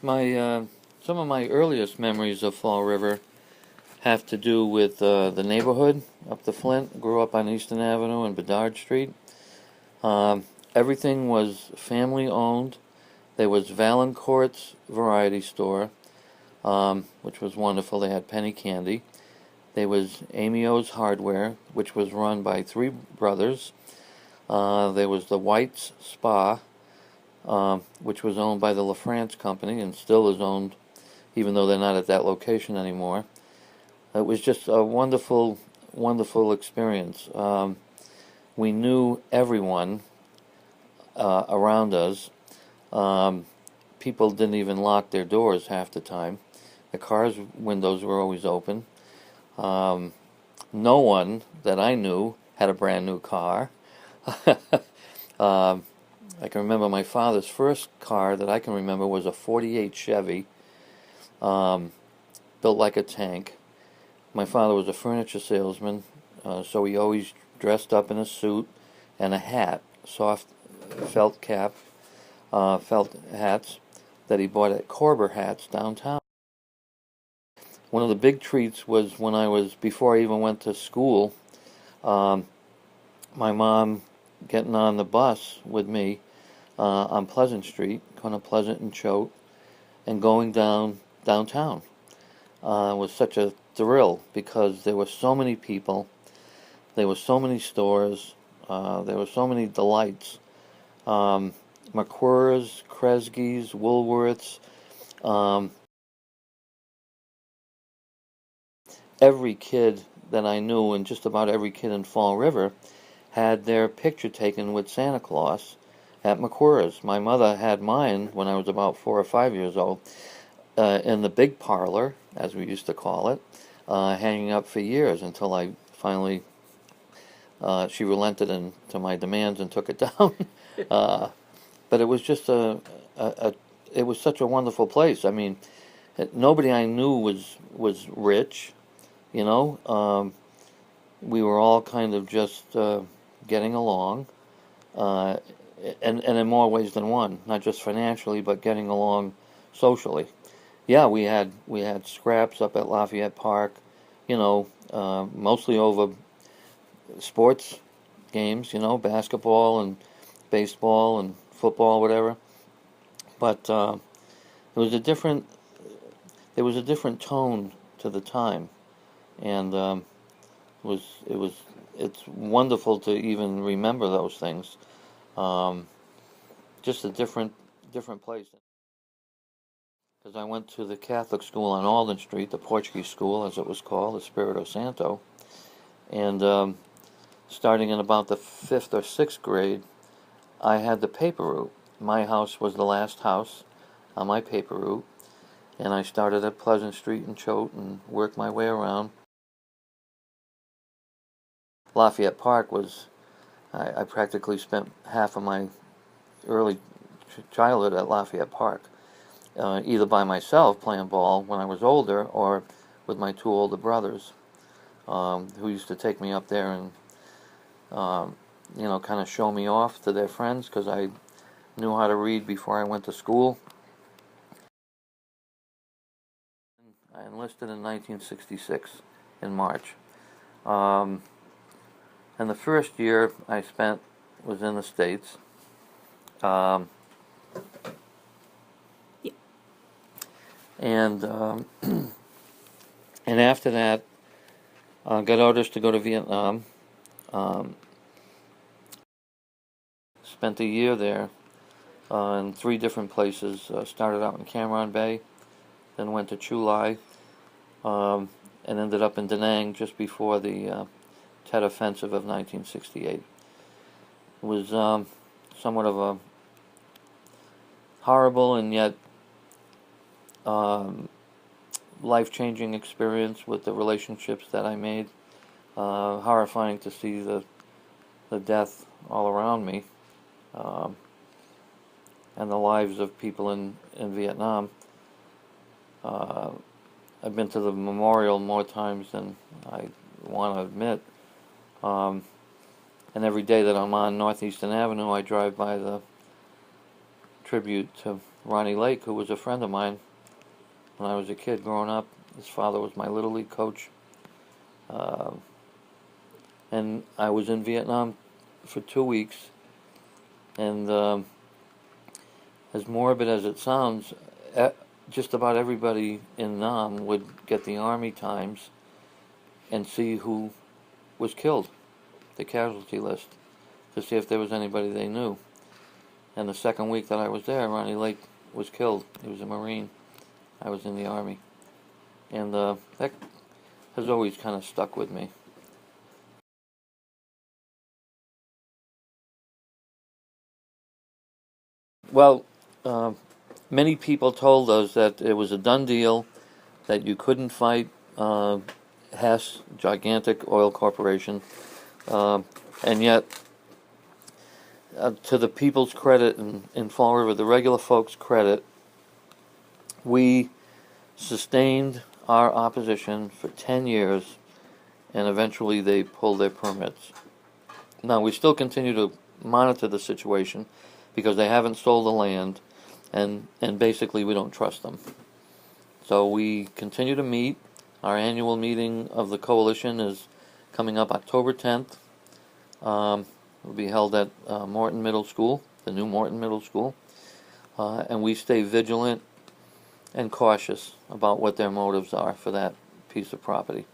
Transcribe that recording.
My Some of my earliest memories of Fall River have to do with the neighborhood up the Flint. Grew up on Eastern Avenue and Bedard Street. Everything was family owned. There was Valancourt's Variety Store, which was wonderful. They had penny candy. There was Amy O's Hardware, which was run by three brothers. There was the White's Spa, which was owned by the LaFrance Company and still is owned, even though they're not at that location anymore. It was just a wonderful, wonderful experience. We knew everyone around us. Um, People didn't even lock their doors half the time. The cars' windows were always open. Um, no one that I knew had a brand new car. um, I can remember my father's first car that I can remember was a 48 Chevy, um, built like a tank. My father was a furniture salesman, so he always dressed up in a suit and a hat, soft felt cap, felt hats that he bought at Corber Hats downtown. One of the big treats was before I even went to school, um, my mom getting on the bus with me on Pleasant Street, going to Pleasant and Choate, and going downtown. Was such a thrill because there were so many people, there were so many stores, there were so many delights. McQuarrie's, Kresge's, Woolworths, um, every kid that I knew, and just about every kid in Fall River, had their picture taken with Santa Claus at McQuarrie's. My mother had mine when I was about 4 or 5 years old, in the big parlor, as we used to call it, hanging up for years until I finally, she relented to my demands and took it down. uh, but it was just it was such a wonderful place. I mean, nobody I knew was rich, you know. We were all kind of just getting along, uh, and in more ways than one, not just financially, but getting along socially. Yeah, we had scraps up at Lafayette Park, mostly over sports games, basketball and baseball and football, whatever. But it was a different there was a different tone to the time, and was it was it's wonderful to even remember those things. Um, just a different place. Because I went to the Catholic school on Alden Street, the Portuguese school, as it was called, the Espírito Santo, and starting in about the fifth or sixth grade, I had the paper route. My house was the last house on my paper route, and I started at Pleasant Street in Choate and worked my way around. Lafayette Park I practically spent half of my early childhood at Lafayette Park, either by myself playing ball when I was older or with my two older brothers, who used to take me up there and, kind of show me off to their friends because I knew how to read before I went to school. I enlisted in 1966 in March. Um, and the first year I spent was in the States. Um, and and after that, got orders to go to Vietnam. Um, Spent a year there in three different places. Started out in Cam Bay, then went to Chu Lai, and ended up in Da Nang just before the Tet Offensive of 1968. It was somewhat of a horrible and yet um, life-changing experience with the relationships that I made. Horrifying to see the death all around me, um, and the lives of people in Vietnam. Uh, I've been to the memorial more times than I want to admit. And every day that I'm on Northeastern Avenue, I drive by the tribute to Ronnie Lake, who was a friend of mine when I was a kid growing up. His father was my Little League coach. And I was in Vietnam for 2 weeks. And as morbid as it sounds, just about everybody in Nam would get the Army Times and see who was killed, the casualty list, to see if there was anybody they knew. And the second week that I was there, Ronnie Lake was killed. He was a Marine. I was in the Army. And that has always kind of stuck with me. Well, many people told us that it was a done deal, that you couldn't fight Hess, gigantic oil corporation, and yet, to the people's credit in Fall River, the regular folks' credit, we sustained our opposition for 10 years, and eventually they pulled their permits. Now, we still continue to monitor the situation because they haven't sold the land, and basically we don't trust them. So we continue to meet. Our annual meeting of the coalition is coming up October 10th. It will be held at Morton Middle School, the new Morton Middle School. And we stay vigilant and cautious about what their motives are for that piece of property.